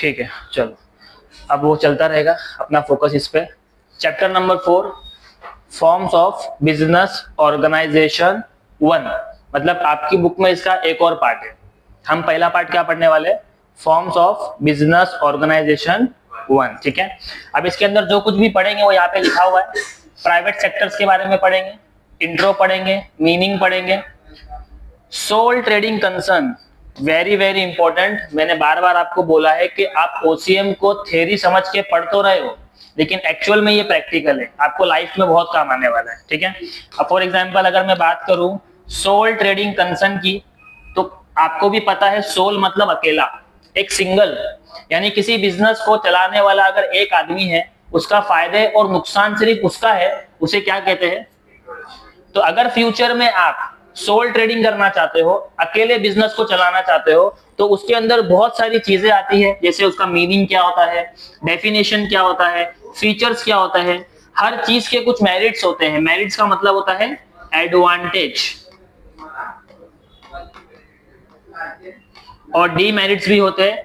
ठीक है, चलो अब वो चलता रहेगा, अपना फोकस इस पे। Chapter number 4, forms of business organisation 1, मतलब आपकी बुक में इसका एक और पार्ट है। हम पहला पार्ट क्या पढ़ने वाले, फॉर्म्स ऑफ बिजनेस ऑर्गेनाइजेशन 1, ठीक है। अब इसके अंदर जो कुछ भी पढ़ेंगे वो यहाँ पे लिखा हुआ है। प्राइवेट सेक्टर्स के बारे में पढ़ेंगे, इंट्रो पढ़ेंगे, मीनिंग पढ़ेंगे, sole trading concern, very very important. मैंने बार बार आपको बोला है कि आप ओसीएम को थ्योरी समझ के पढ़ तो रहे हो, लेकिन एक्चुअल में ये प्रैक्टिकल है, आपको लाइफ में बहुत काम आने वाला है, ठीक है। अब फॉर एग्जांपल अगर मैं बात करूं सोल ट्रेडिंग कंसर्न की, तो आपको भी पता है सोल मतलब अकेला, एक सिंगल, यानी किसी बिजनेस को चलाने वाला अगर एक आदमी है, उसका फायदे और नुकसान सिर्फ उसका है, उसे क्या कहते हैं। तो अगर फ्यूचर में आप सोल ट्रेडिंग करना चाहते हो, अकेले बिजनेस को चलाना चाहते हो, तो उसके अंदर बहुत सारी चीजें आती है, जैसे उसका मीनिंग क्या होता है, डेफिनेशन क्या होता है, फीचर्स क्या होता है, हर चीज के कुछ मेरिट्स होते हैं। मेरिट्स का मतलब होता है एडवांटेज, और डीमेरिट्स भी होते हैं,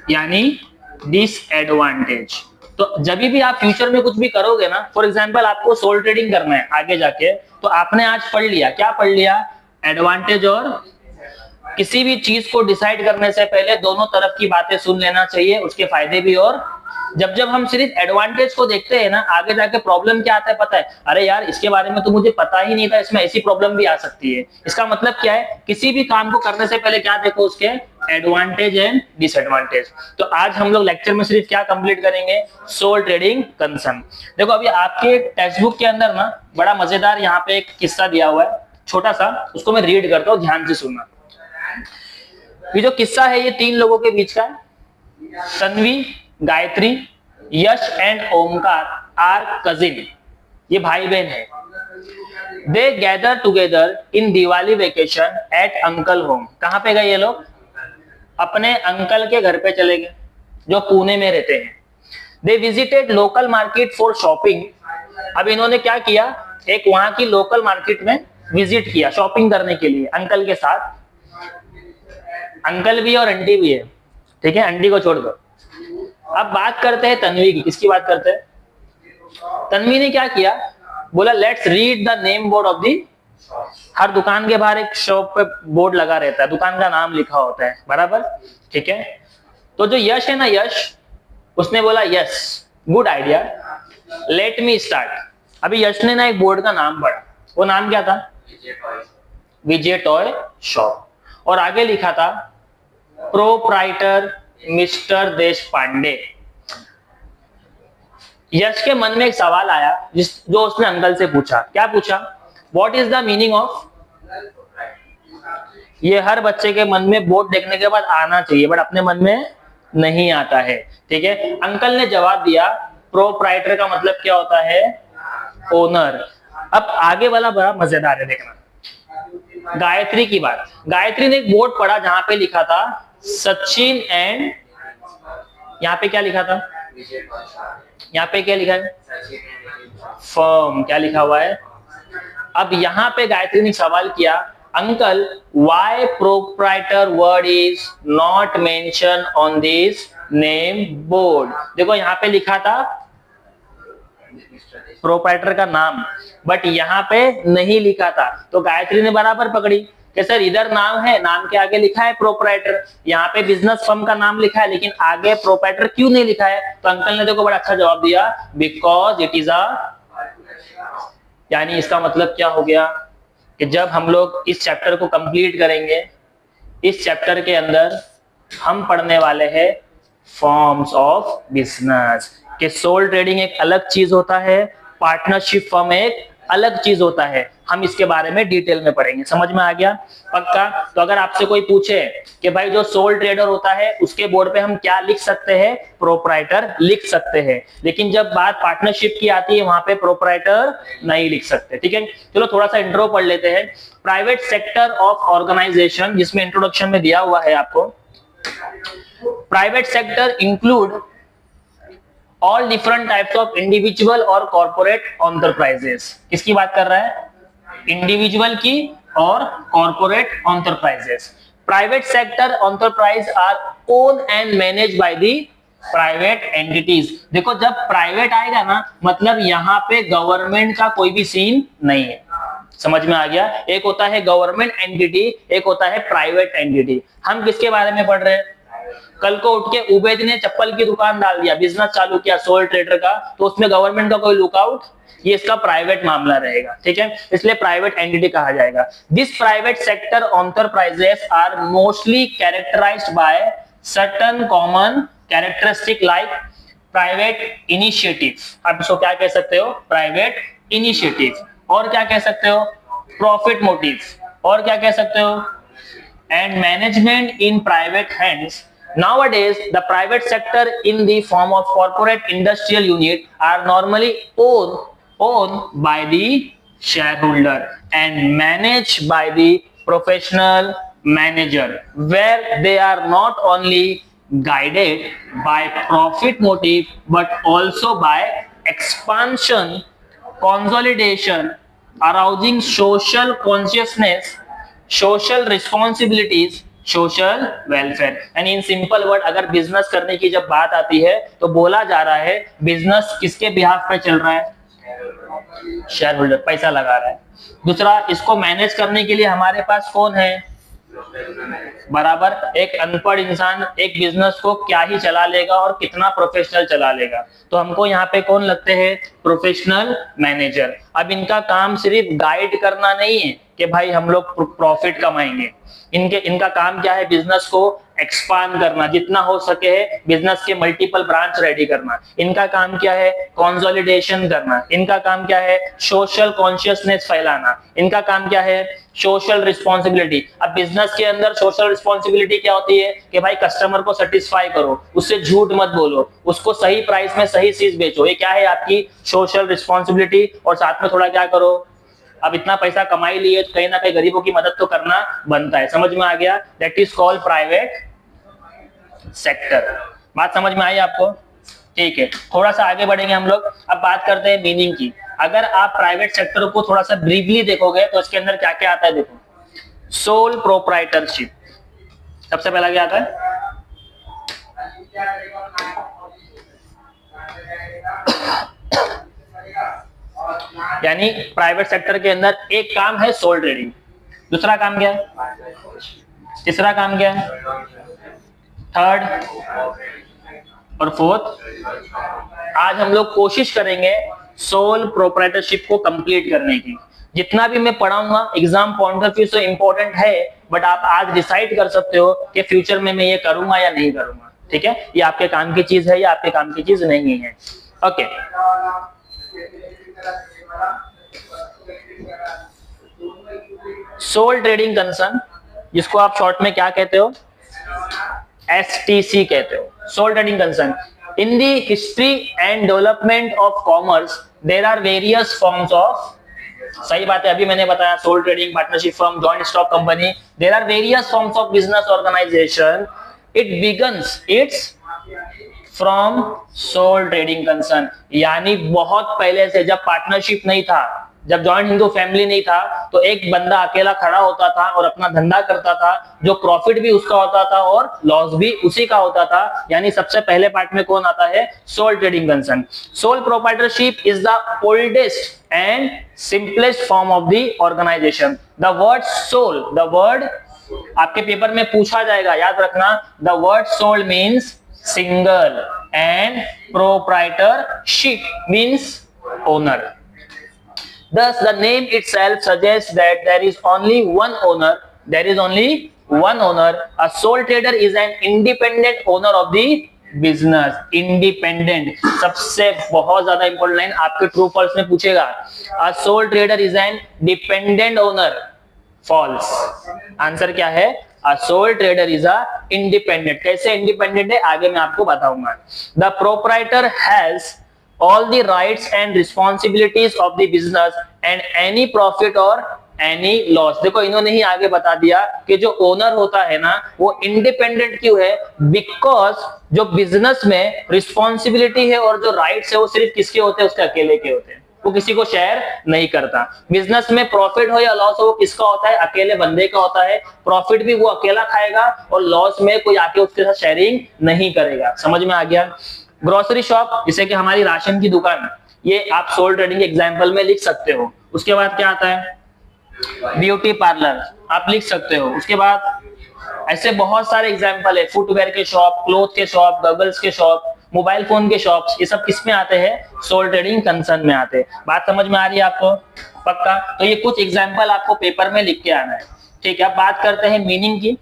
यानी डिसएडवांटेज। तो जब भी आप फ्यूचर में कुछ भी करोगे ना, फॉर एग्जांपल आपको सोल ट्रेडिंग करना है आगे जाके, तो आपने आज पढ़ लिया, क्या पढ़ लिया, एडवांटेज। और किसी भी चीज को डिसाइड करने से पहले दोनों तरफ की बातें सुन लेना चाहिए, उसके फायदे भी। और जब हम सिर्फ एडवांटेज को देखते हैं ना, आगे जाके प्रॉब्लम क्या आता है पता है, अरे यार इसके बारे में तो मुझे पता ही नहीं था, इसमें ऐसी प्रॉब्लम भी आ सकती है। इसका मतलब क्या है, किसी भी काम को करने से पहले क्या देखो, उसके एडवांटेज एंड डिसएडवांटेज। तो आज हम लोग लेक्चर में सिर्फ क्या कंप्लीट करेंगे, सोल ट्रेडिंग कंसर्न। देखो अभी आपके टेक्स्ट बुक के अंदर ना बड़ा मजेदार यहाँ पे एक किस्सा दिया हुआ है, छोटा सा, उसको मैं रीड करता हूँ, ध्यान से सुनना। ये जो किस्सा है ये 3 लोगों के बीच का है। Tanvi, Gayatri, Yash and Omkar are cousin, ये भाई बहन है। They gather together in Diwali vacation at uncle home. कहां पे गए ये लोग, अपने अंकल के घर पे चले गए, जो पुणे में रहते हैं। They visited local market for shopping. अब इन्होंने क्या किया, एक वहां की लोकल मार्केट में विजिट किया शॉपिंग करने के लिए अंकल के साथ। अंकल भी और आंटी भी है, ठीक है, आंटी को छोड़ दो। अब बात करते हैं तन्वी की, किसकी बात करते हैं। तन्वी ने क्या किया, बोला let's read the name board of the. हर दुकान के बाहर एक शॉप पे बोर्ड लगा रहता है, दुकान का नाम लिखा होता है, बराबर, ठीक है। तो जो यश है ना, यश, उसने बोला yes good idea, let me start. अभी यश ने ना एक बोर्ड का नाम पढ़ा, वो नाम क्या था, विजय टॉय शॉप, और आगे लिखा था प्रोप्राइटर मिस्टर देश पांडे। यश के मन में एक सवाल आया, जो उसने अंकल से पूछा। क्या पूछा, what is the meaning of. ये हर बच्चे के मन में बोर्ड देखने के बाद आना चाहिए, बट अपने मन में नहीं आता है, ठीक है। अंकल ने जवाब दिया प्रोप्राइटर का मतलब क्या होता है, ओनर। अब आगे वाला बड़ा मजेदार है, देखना। गायत्री की बात, गायत्री ने एक बोर्ड पढ़ा जहां पे लिखा था सचिन एंड, यहाँ पे क्या लिखा था, यहाँ पे क्या लिखा है, फर्म, क्या लिखा हुआ है। अब यहाँ पे गायत्री ने सवाल किया, uncle why proprietor word is not mention on this name board. देखो यहाँ पे लिखा था प्रोप्राइटर का नाम, बट यहाँ पे नहीं लिखा था। तो गायत्री ने बराबर पकड़ी कि सर इधर नाम है, नाम के आगे लिखा है प्रोप्राइटर, यहाँ पे बिजनेस फर्म का नाम लिखा है, लेकिन आगे प्रोप्राइटर क्यों नहीं लिखा है। तो अंकल ने देखो बड़ा अच्छा जवाब दिया, बिकॉज इट इज अ, यानी इसका मतलब क्या हो गया कि जब हम लोग इस चैप्टर को कंप्लीट करेंगे, इस चैप्टर के अंदर हम पढ़ने वाले हैं फॉर्म्स ऑफ बिजनेस, कि सोल ट्रेडिंग एक अलग चीज होता है, पार्टनरशिप फर्म एक अलग चीज होता है। हम इसके बारे में डिटेल में पढ़ेंगे, समझ में आ गया, पक्का। तो अगर आपसे कोई पूछे कि भाई जो सोल ट्रेडर होता है उसके बोर्ड पे हम क्या लिख सकते हैं, प्रोप्राइटर लिख सकते हैं, लेकिन जब बात पार्टनरशिप की आती है वहां पे प्रोप्राइटर नहीं लिख सकते, ठीक है। चलो थोड़ा सा इंट्रो पढ़ लेते हैं। प्राइवेट सेक्टर ऑफ ऑर्गेनाइजेशन, जिसमें इंट्रोडक्शन में दिया हुआ है आपको, private sector include all different types of individual और कॉर्पोरेट एंटरप्राइजेस। किसकी बात कर रहा है, इंडिविजुअल की और corporate enterprises. Private sector enterprise our own and manage by the private entities. देखो जब प्राइवेट आएगा ना मतलब यहाँ पे गवर्नमेंट का कोई भी सीन नहीं है, समझ में आ गया। एक होता है गवर्नमेंट एंटिटी, एक होता है प्राइवेट एंटिटी। हम किसके बारे में पढ़ रहे हैं? कल को उठ के उबैद ने चप्पल की दुकान डाल दिया, बिजनेस चालू किया सोल ट्रेडर का, तो उसमें गवर्नमेंट का कोई लुकआउट, ये इसका प्राइवेट मामला रहेगा, ठीक है, इसलिए प्राइवेट एंटिटी कहा जाएगा। This private sector enterprises are mostly characterised by certain common characteristic like private initiative. आप इसको क्या कह सकते हो? Private initiative. और क्या कह सकते हो? Profit motive. और क्या कह सकते हो? And management in private hands. Nowadays, the private sector in the form of corporate industrial unit are normally owned by the shareholder and managed by the professional manager, where they are not only guided by profit motive but also by expansion, consolidation, arousing social consciousness, social responsibilities, social welfare. यानी in simple word अगर business करने की जब बात आती है तो बोला जा रहा है बिजनेस किसके बिहाफ पे चल रहा है? शेयर होल्डर पैसा लगा रहा है। दूसरा, इसको मैनेज करने के लिए हमारे पास कौन है? बराबर, एक अनपढ़ इंसान एक बिजनेस को क्या ही चला लेगा और कितना प्रोफेशनल चला लेगा, तो हमको यहाँ पे कौन लगते हैं? Professional manager. अब इनका काम सिर्फ गाइड करना नहीं है कि भाई हम लोग प्रॉफिट कमाएंगे, इनका काम क्या है? बिजनेस को एक्सपांड करना, जितना हो सके है बिजनेस के मल्टीपल ब्रांच रेडी करना। इनका काम क्या है? कंसोलिडेशन करना। इनका काम क्या है? सोशल कॉन्शियसनेस फैलाना। इनका काम क्या है? Social responsibility. अब बिजनेस के अंदर सोशल रिस्पॉन्सिबिलिटी क्या होती है कि भाई कस्टमर को सेटिस्फाई करो, उससे झूठ मत बोलो, उसको सही प्राइस में सही चीज बेचो, ये क्या है? आपकी सोशल रिस्पॉन्सिबिलिटी। और साथ में थोड़ा क्या करो, अब इतना पैसा कमाई लिए तो कहीं ना कहीं गरीबों की मदद तो करना बनता है। समझ में आ गया? That is called private sector. बात समझ में आई आपको? ठीक है, थोड़ा सा आगे बढ़ेंगे हम लोग। अब बात करते हैं मीनिंग की। अगर आप प्राइवेट सेक्टर को थोड़ा सा ब्रीफली देखोगे तो इसके अंदर क्या क्या आता है? देखो, सोल प्रोप्राइटरशिप सबसे पहला क्या आता है? यानी प्राइवेट सेक्टर के अंदर एक काम है सोल ट्रेडिंग, दूसरा काम क्या है? तीसरा काम क्या है? थर्ड और फोर्थ। आज हम लोग कोशिश करेंगे सोल प्रोप्राइटरशिप को कंप्लीट करने की। जितना भी मैं पढ़ाऊंगा एग्जाम पॉइंट ऑफ व्यू से इंपॉर्टेंट है, बट आप आज डिसाइड कर सकते हो कि फ्यूचर में मैं ये करूंगा या नहीं करूंगा, ठीक है? ये आपके काम की चीज है या आपके काम की चीज नहीं है। ओके, सोल ट्रेडिंग कंसर्न, जिसको आप शॉर्ट में क्या कहते हो? STC कहते हो, sole trading concern. In the history and development of commerce there are various forms of, सही बात है, अभी मैंने बताया sole trading, partnership firm, joint stock company, there are various forms of business organisation. It begins its from sole trading concern. यानी बहुत पहले से, जब पार्टनरशिप नहीं था, जब जॉइंट हिंदू फैमिली नहीं था, तो एक बंदा अकेला खड़ा होता था और अपना धंधा करता था, जो प्रॉफिट भी उसका होता था और लॉस भी उसी का होता था। यानी सबसे पहले पार्ट में कौन आता है? Sole trading concern. Sole proprietorship is the oldest and simplest form of the organisation. The word sole, the word आपके पेपर में पूछा जाएगा, याद रखना, the word sole means single and proprietorship means owner. Thus the name itself suggests that there is only one owner. There is only one owner. A sole trader is an independent owner of the business. Independent सबसे बहुत ज्यादा important line आपके true false में पूछेगा। A sole trader is an dependent owner. False. Answer क्या है? A sole trader is a independent. कैसे independent है आगे मैं आपको बताऊंगा। The proprietor has all the rights and responsibilities of the business and any profit or any loss। देखो इन्होंने ही आगे बता दिया कि जो ओनर होता है ना वो इंडिपेंडेंट क्यों है? बिकॉज जो बिजनेस में रिस्पॉन्सिबिलिटी है और जो राइट्स है वो सिर्फ किसके होते हैं? उसके अकेले के होते हैं। वो किसी को शेयर नहीं करता। बिजनेस में प्रॉफिट हो या लॉस हो वो किसका होता है, अकेले बंदे का होता है। प्रॉफिट भी वो अकेला खाएगा और लॉस में कोई आके उसके साथ शेयरिंग नहीं करेगा। समझ में आ गया। ग्रोसरी शॉप जैसे कि हमारी राशन की दुकान, ये आप सोल ट्रेडिंग के एग्जाम्पल में लिख सकते हो। उसके बाद क्या आता है, ब्यूटी पार्लर आप लिख सकते हो। उसके बाद ऐसे बहुत सारे एग्जाम्पल है, फुटवेयर के शॉप, क्लोथ के शॉप, गगल्स के शॉप, मोबाइल फोन के शॉप्स, ये सब किस में आते हैं, सोल ट्रेडिंग कंसर्न में आते हैं। बात समझ में आ रही है आपको, पक्का। तो ये कुछ एग्जाम्पल आपको पेपर में लिख के आना है, ठीक है। अब बात करते हैं मीनिंग की।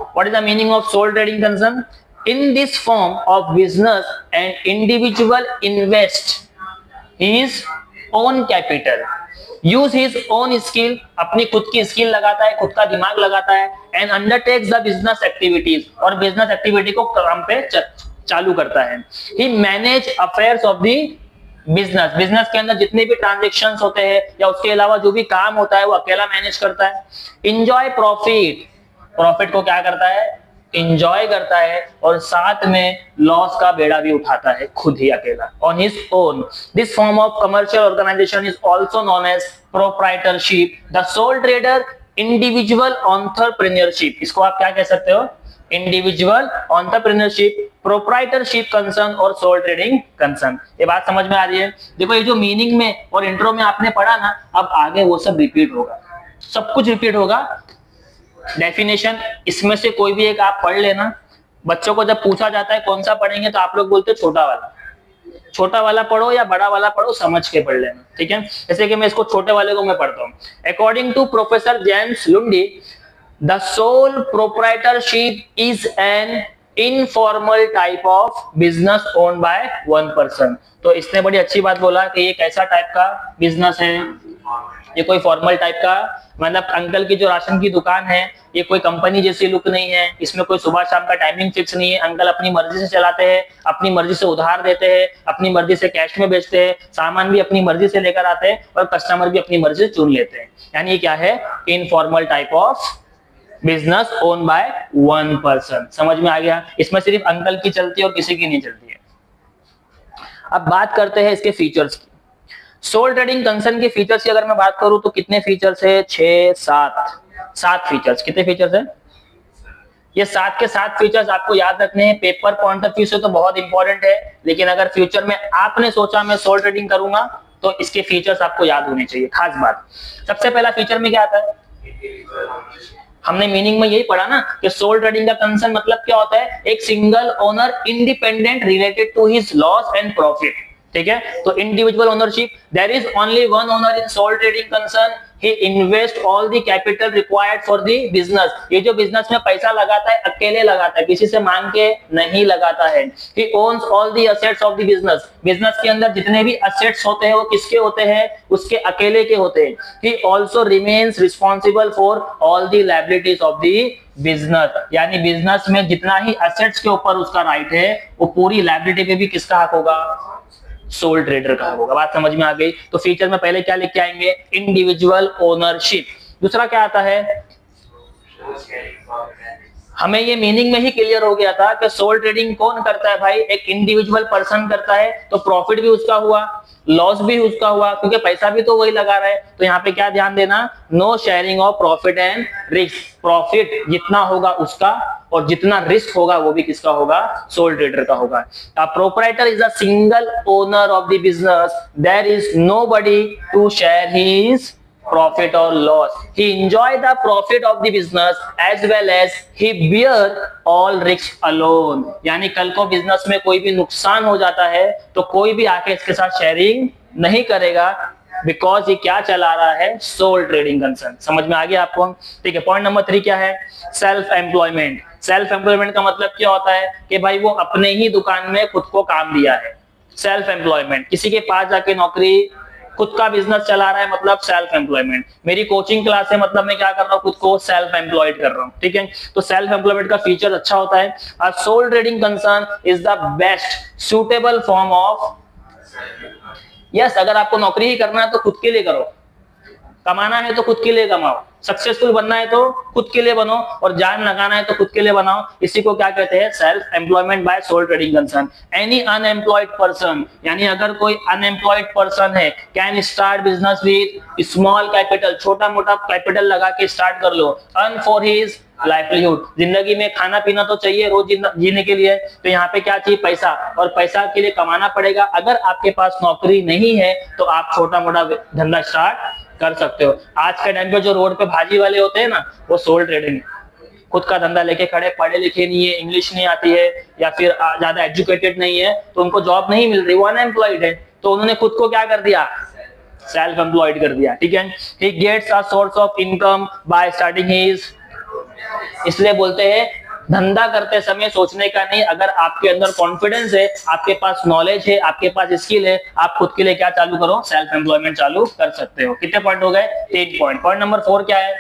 What is the meaning of sole trading concern? In this form of business and individual invest his own capital, use his own skill, अपनी खुद की स्किल लगाता है, खुद का दिमाग लगाता है, and undertakes the business activities, और बिजनेस एक्टिविटी को काम पे चालू करता है। He manage affairs of the business, business के अंदर जितने भी ट्रांजेक्शन्स होते हैं या उसके अलावा जो भी काम होता है वो अकेला मैनेज करता है। इंजॉय प्रॉफिट, प्रॉफिट को क्या करता है, इंजॉय करता है, और साथ में लॉस का बेड़ा भी उठाता है खुद ही अकेला, on his own. This form of commercial organisation is also known as proprietorship, the sole trader, individual entrepreneurship, इसको आप क्या कह सकते हो, इंडिविजुअल एंटरप्रेन्योरशिप, प्रोप्राइटरशिप कंसर्न और सोल ट्रेडिंग कंसर्न। ये बात समझ में आ रही है। देखो ये जो मीनिंग में और इंट्रो में आपने पढ़ा ना, अब आगे वो सब रिपीट होगा, सब कुछ रिपीट होगा। डेफिनेशन इसमें से कोई भी एक आप पढ़ लेना। बच्चों को जब पूछा जाता है कौन सा पढ़ेंगे तो आप लोग बोलते हो छोटा वाला, छोटा वाला पढ़ो या बड़ा वाला पढ़ो, समझ के पढ़ लेना, ठीक है। जैसे कि मैं इसको छोटे वाले को मैं पढ़ता हूँ। According to professor James Lundy, the sole proprietorship is an informal type of business owned by one person. तो इसने बड़ी अच्छी बात बोला कि ये कैसा टाइप का बिजनेस है, ये कोई फॉर्मल टाइप का, मतलब अंकल की जो राशन की दुकान है ये कोई कंपनी जैसी लुक नहीं है, इसमें कोई सुबह शाम का टाइमिंग फिक्स नहीं है, अंकल अपनी मर्जी से चलाते हैं, अपनी मर्जी से उधार देते हैं, अपनी मर्जी से कैश में बेचते हैं, सामान भी अपनी मर्जी से लेकर आते हैं और कस्टमर भी अपनी मर्जी से चुन लेते हैं। यानी ये क्या है, informal type of business own by one person. समझ में आ गया। इसमें सिर्फ अंकल की चलती है और किसी की नहीं चलती है। अब बात करते हैं इसके फीचर्स की। सोल ट्रेडिंग कंसर्न के फीचर्स की अगर मैं बात करूं तो कितने फीचर्स है, 6 7 फीचर्स। कितने फीचर्स है, ये 7 के 7 फीचर्स आपको याद रखने हैं। पेपर पॉइंट ऑफ व्यू से तो बहुत इंपॉर्टेंट है, लेकिन अगर फ्यूचर में आपने सोचा मैं सोल ट्रेडिंग करूंगा तो इसके फीचर्स आपको याद होने चाहिए। खास बात, सबसे पहला फीचर में क्या आता है, हमने मीनिंग में यही पढ़ा ना कि सोल ट्रेडिंग का कंसर्न मतलब क्या होता है, एक single owner independent related to his loss and profit, ठीक है। तो individual ownership, there is only one owner in sole trading concern, he invest all the capital required for the business. ये जो बिजनेस में पैसा लगाता है अकेले लगाता है, किसी से मांग के नहीं लगाता है। He owns all the assets of the business, business के अंदर जितने भी एसेट्स होते हैं वो किसके होते हैं, उसके अकेले के होते हैं। He also remains responsible for all the liabilities of the business, यानी बिजनेस में जितना ही एसेट्स के ऊपर उसका राइट है वो पूरी लायबिलिटी पे भी किसका हक होगा, सोल ट्रेडर का होगा। बात समझ में आ गई। तो फीचर में पहले क्या लिख के आएंगे, इंडिविजुअल ओनरशिप। दूसरा क्या आता है, हमें ये मीनिंग में ही क्लियर हो गया था कि सोल ट्रेडिंग कौन करता है भाई, एक इंडिविजुअल पर्सन करता है, तो प्रॉफिट भी उसका हुआ, लॉस भी उसका हुआ, क्योंकि पैसा भी तो वही लगा रहा है। तो यहाँ पे क्या ध्यान देना, no sharing of profit and risk, profit जितना होगा उसका और जितना रिस्क होगा वो भी किसका होगा, सोल ट्रेडर का होगा। A proprietor is a single owner of the business, there is nobody to share his profit or loss. He enjoy the profit of the business as well as he bear all risks alone. यानी कल को business में कोई भी नुकसान हो जाता है तो कोई भी आके इसके साथ शेयरिंग नहीं करेगा, बिकॉज ये क्या चला रहा है, सोल ट्रेडिंग कंसर्न। समझ में आ गया आपको, ठीक है। पॉइंट नंबर 3 क्या है, सेल्फ एम्प्लॉयमेंट। सेल्फ एम्प्लॉयमेंट का मतलब क्या होता है कि भाई वो अपने ही दुकान में खुद को काम दिया है। सेल्फ एम्प्लॉयमेंट, किसी के पास जाके नौकरी, खुद का बिजनेस चला रहा है, मतलब सेल्फ एम्प्लॉयमेंट। मेरी कोचिंग क्लास है, मतलब मैं क्या कर रहा हूँ, खुद को सेल्फ एम्प्लॉयड कर रहा हूँ, ठीक है। तो सेल्फ एम्प्लॉयमेंट का फीचर अच्छा होता है। A sole trading concern is the best suitable form of, yes, अगर आपको नौकरी ही करना है तो खुद के लिए करो, कमाना है तो खुद के लिए कमाओ, सक्सेसफुल बनना है तो खुद के लिए बनो, और जान लगाना है तो खुद के लिए बनाओ। इसी को क्या कहते हैं? Self employment by sole trading concern. Any unemployed person, यानी अगर कोई अनएम्प्लॉयड पर्सन है, can start business with small capital, छोटा मोटा कैपिटल लगा के स्टार्ट कर लो। अर्न फॉर हिज लाइवलीहुड, जिंदगी में खाना पीना तो चाहिए रोज जीने के लिए, तो यहाँ पे क्या चाहिए? पैसा, और पैसा के लिए कमाना पड़ेगा। अगर आपके पास नौकरी नहीं है तो आप छोटा मोटा धंधा स्टार्ट कर सकते हो। आज के टाइम पे जो रोड पे भाजी वाले होते हैं ना, वो सोल ट्रेडिंग, खुद का धंधा लेके खड़े, पढ़े लिखे नहीं है, इंग्लिश नहीं आती है, या फिर ज्यादा एजुकेटेड नहीं है, तो उनको जॉब नहीं मिल रही, वो अनएम्प्लॉयड है, तो उन्होंने खुद को क्या कर दिया? सेल्फ एम्प्लॉयड कर दिया। ठीक है, he gets a source of income by starting his, इसलिए बोलते हैं धंधा करते समय सोचने का नहीं, अगर आपके अंदर कॉन्फिडेंस है, आपके पास नॉलेज है, आपके पास स्किल है, आप खुद के लिए क्या चालू करो? सेल्फ एम्प्लॉयमेंट चालू कर सकते हो। कितने पॉइंट हो गए? 3 पॉइंट। पॉइंट नंबर 4 क्या है?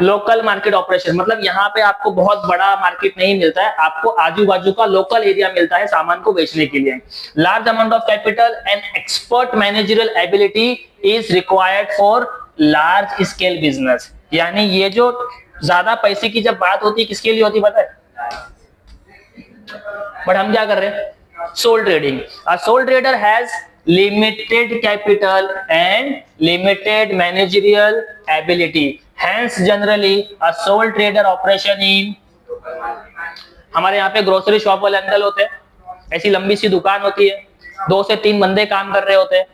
लोकल मार्केट ऑपरेशन, मतलब यहाँ पे आपको बहुत बड़ा मार्केट नहीं मिलता है, आपको आजू बाजू का लोकल एरिया मिलता है सामान को बेचने के लिए। Large amount of capital and expert managerial ability is required for large scale business, यानी ये जो ज्यादा पैसे की जब बात होती है किसके लिए होती है पता है? बट हम क्या कर रहे हैं? Sole trading. A sole trader has limited capital and limited managerial ability, hence generally a sole trader operation in, हमारे यहाँ पे ग्रोसरी शॉप वाले अंकल होते हैं, ऐसी लंबी सी दुकान होती है, 2 से 3 बंदे काम कर रहे होते हैं,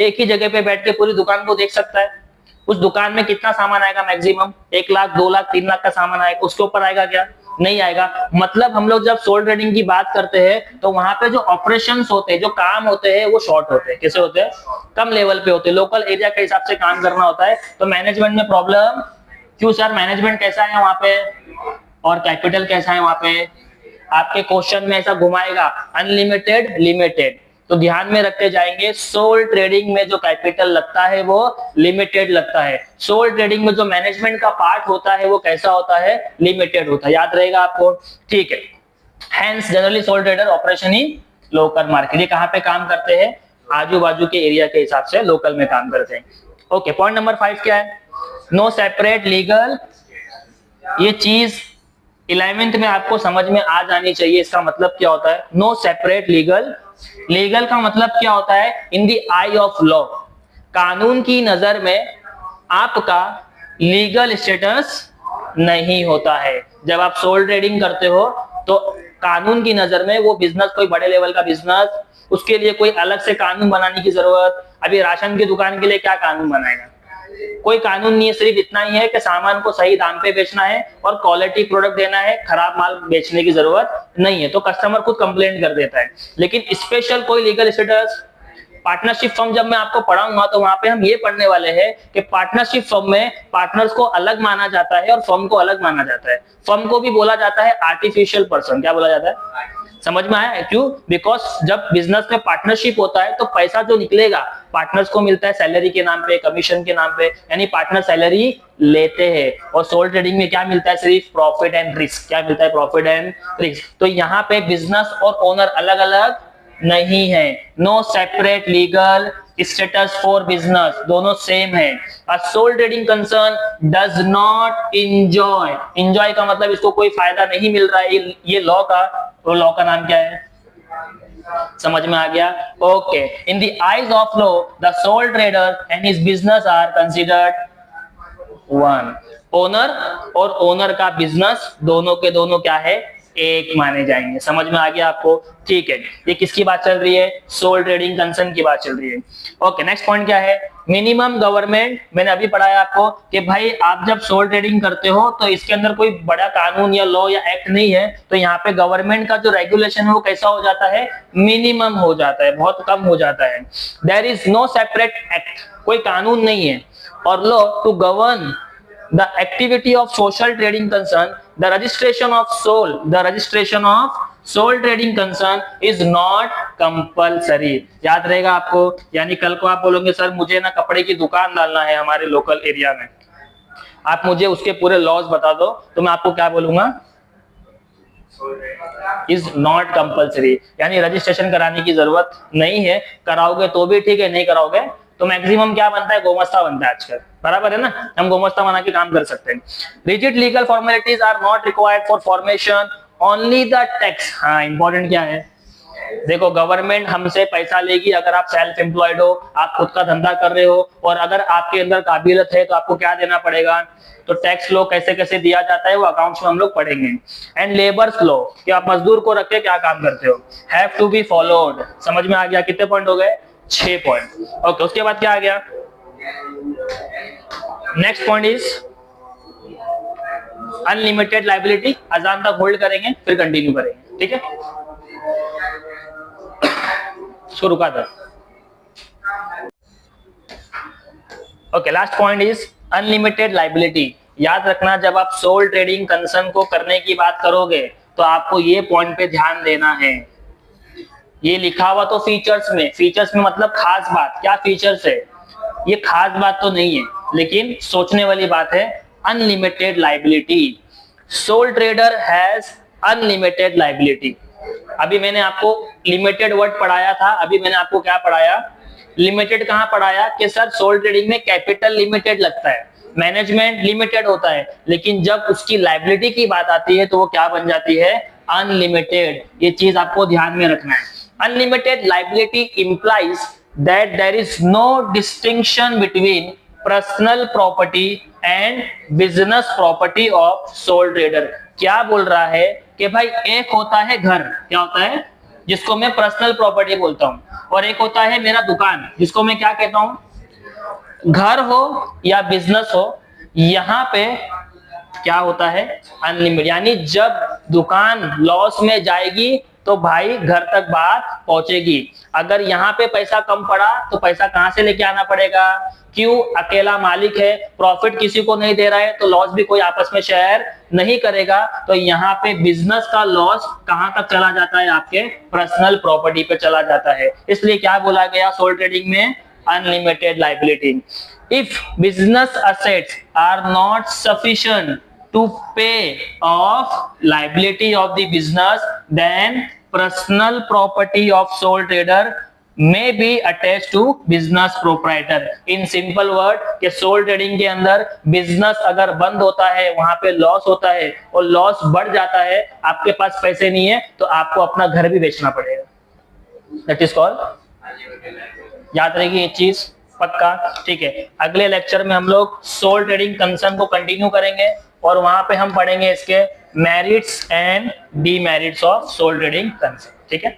एक ही जगह पे बैठ के पूरी दुकान को देख सकता है। उस दुकान में कितना सामान आएगा? मैक्सिमम 1 लाख 2 लाख 3 लाख का सामान आएगा, उसके ऊपर आएगा क्या? नहीं आएगा। मतलब हम लोग जब सोल ट्रेडिंग की बात करते हैं तो वहां पे जो ऑपरेशंस होते हैं, जो काम होते हैं, वो शॉर्ट होते हैं। कैसे होते हैं? कम लेवल पे होते हैं, लोकल एरिया के हिसाब से काम करना होता है। तो मैनेजमेंट में प्रॉब्लम क्यों सर? मैनेजमेंट कैसा है वहां पे और कैपिटल कैसा है वहां पे? आपके क्वेश्चन में ऐसा घुमाएगा, अनलिमिटेड, लिमिटेड, तो ध्यान में रखते जाएंगे। सोल ट्रेडिंग में जो कैपिटल लगता है वो लिमिटेड लगता है, सोल ट्रेडिंग में जो मैनेजमेंट का पार्ट होता है वो कैसा होता है? लिमिटेड होता है। याद रहेगा आपको? ठीक है। Hence generally soul trader operation in local market, ये कहां पे काम करते हैं? आजू बाजू के एरिया के हिसाब से लोकल में काम करते हैं। ओके, पॉइंट नंबर 5 क्या है? नो सेपरेट लीगल, ये चीज 11th में आपको समझ में आ जानी चाहिए। इसका मतलब क्या होता है? नो सेपरेट लीगल, लीगल का मतलब क्या होता है? In the I of law, कानून की नजर में आपका लीगल स्टेटस नहीं होता है। जब आप सोल ट्रेडिंग करते हो तो कानून की नजर में वो बिजनेस कोई बड़े लेवल का बिजनेस, उसके लिए कोई अलग से कानून बनाने की जरूरत, अभी राशन की दुकान के लिए क्या कानून बनाएगा? कोई कानून नहीं है, सिर्फ इतना ही है कि सामान को सही दाम पे बेचना है और क्वालिटी प्रोडक्ट देना है, खराब माल बेचने की जरूरत नहीं है, तो कस्टमर खुद कंप्लेंट कर देता है। लेकिन स्पेशल कोई लीगल स्टेटस, पार्टनरशिप फर्म जब मैं आपको पढ़ाऊंगा तो वहां पे हम ये पढ़ने वाले हैं कि पार्टनरशिप फर्म में पार्टनर्स को अलग माना जाता है और फर्म को अलग माना जाता है। फर्म को भी बोला जाता है आर्टिफिशियल पर्सन। क्या बोला जाता है? समझ में आया? क्यों? बिकॉज जब बिजनेस में पार्टनरशिप होता है तो पैसा जो निकलेगा पार्टनर्स को मिलता है सैलरी के नाम पे, कमीशन के नाम पे, यानी पार्टनर सैलरी लेते हैं। और सोल ट्रेडिंग में क्या मिलता है? सिर्फ प्रॉफिट एंड रिस्क। क्या मिलता है? Profit and risk. तो यहाँ पे बिजनेस और ओनर अलग अलग नहीं है। No separate legal status for business, दोनों सेम है। A sole trading concern does not enjoy, enjoy का मतलब इसको कोई फायदा नहीं मिल रहा है, ये लॉ का, तो लॉ का नाम क्या है? समझ में आ गया? Okay. In the eyes of law the sole trader and his business are considered one. Owner और ओनर का बिजनेस दोनों के दोनों क्या है? एक माने जाएंगे। समझ में आ गया आपको? ठीक है। ये किसकी बात चल रही है? सोल ट्रेडिंग कंसर्न की बात चल रही है। ओके, नेक्स्ट पॉइंट क्या है? Minimum government. मैंने अभी पढ़ाया आपको कि भाई आप जब सोल ट्रेडिंग करते हो तो इसके अंदर कोई बड़ा कानून या लॉ या एक्ट नहीं है, तो यहाँ पे गवर्नमेंट का जो रेगुलेशन है वो कैसा हो जाता है? मिनिमम हो जाता है, बहुत कम हो जाता है। There is no separate act, कोई कानून नहीं है और law to govern the activity of social trading concern. The registration of soul trading concern is not compulsory. याद रहेगा आपको? यानी कल को आप बोलोगे सर मुझे ना कपड़े की दुकान डालना है हमारे लोकल एरिया में, आप मुझे उसके पूरे लॉज बता दो, तो मैं आपको क्या बोलूंगा? इज नॉट कंपल्सरी, यानी रजिस्ट्रेशन कराने की जरूरत नहीं है। कराओगे तो भी ठीक है, नहीं कराओगे तो मैक्सिमम क्या बनता है, गोमस्ता बनता है आजकल, बराबर है ना, हम गोमस्ता बना के काम कर सकते हैं। Rigid legal formalities are not required for formation only the tax. हाँ, इंपॉर्टेंट क्या है, देखो गवर्नमेंट हमसे पैसा लेगी अगर आप सेल्फ एम्प्लॉयड हो, आप खुद का धंधा कर रहे हो, और अगर आपके अंदर काबिलियत है तो आपको क्या देना पड़ेगा, तो टैक्स लो कैसे कैसे दिया जाता है वो अकाउंट्स में हम लोग पढ़ेंगे। एंड लेबर्स लो, कि आप मजदूर को रख के क्या काम करते हो, हैव टू बी फॉलोड। समझ में आ गया, कितने पॉइंट हो गए, 6 पॉइंट। ओके, उसके बाद क्या आ गया, next point is unlimited liability. अजान तक होल्ड करेंगे फिर कंटिन्यू करेंगे, ठीक है, इसको रुका था। Okay, last point is unlimited liability. याद रखना, जब आप सोल ट्रेडिंग कंसर्न को करने की बात करोगे तो आपको ये पॉइंट पे ध्यान देना है। ये लिखा हुआ तो फीचर्स में मतलब खास बात, क्या फीचर्स है, ये खास बात तो नहीं है लेकिन सोचने वाली बात है। Unlimited liability, soul trader has unlimited liability. अभी मैंने आपको लिमिटेड वर्ड पढ़ाया था, अभी मैंने आपको क्या पढ़ाया, लिमिटेड कहां पढ़ाया, कि सर सोल ट्रेडिंग में कैपिटल लिमिटेड लगता है, मैनेजमेंट लिमिटेड होता है, लेकिन जब उसकी लायबिलिटी की बात आती है तो वो क्या बन जाती है, अनलिमिटेड। ये चीज आपको ध्यान में रखना है। Unlimited liability implies that there is no distinction between personal property and business property of sole trader. क्या बोल रहा है कि भाई एक होता है घर, क्या होता है, जिसको मैं पर्सनल प्रॉपर्टी बोलता हूं, और एक होता है मेरा दुकान, जिसको मैं क्या कहता हूं, घर हो या बिजनेस हो, यहां पे क्या होता है, अनलिमिटेड। यानी जब दुकान लॉस में जाएगी तो भाई घर तक बात पहुंचेगी। अगर यहाँ पे पैसा कम पड़ा तो पैसा कहां से लेके आना पड़ेगा, क्यों, अकेला मालिक है, प्रॉफिट किसी को नहीं दे रहा है तो लॉस भी कोई आपस में शेयर नहीं करेगा, तो यहाँ पे बिजनेस का लॉस कहां तक चला जाता है, आपके पर्सनल प्रॉपर्टी पे चला जाता है। इसलिए क्या बोला गया सोल ट्रेडिंग में, unlimited liability. If business assets are not sufficient to pay off liability of the business, then personal property of sole trader may be attached to business proprietor। in simple word कि soul trading के अंदर business अगर बंद होता है, वहां पे loss होता है और लॉस बढ़ जाता है, आपके पास पैसे नहीं है तो आपको अपना घर भी बेचना पड़ेगा। दैट इज कॉल्ड, याद रहेगी ये चीज पक्का, ठीक है। अगले लेक्चर में हम लोग सोल ट्रेडिंग कंसर्न को कंटिन्यू करेंगे और वहां पे हम पढ़ेंगे इसके merits and demerits of sole trading concern, ठीक है।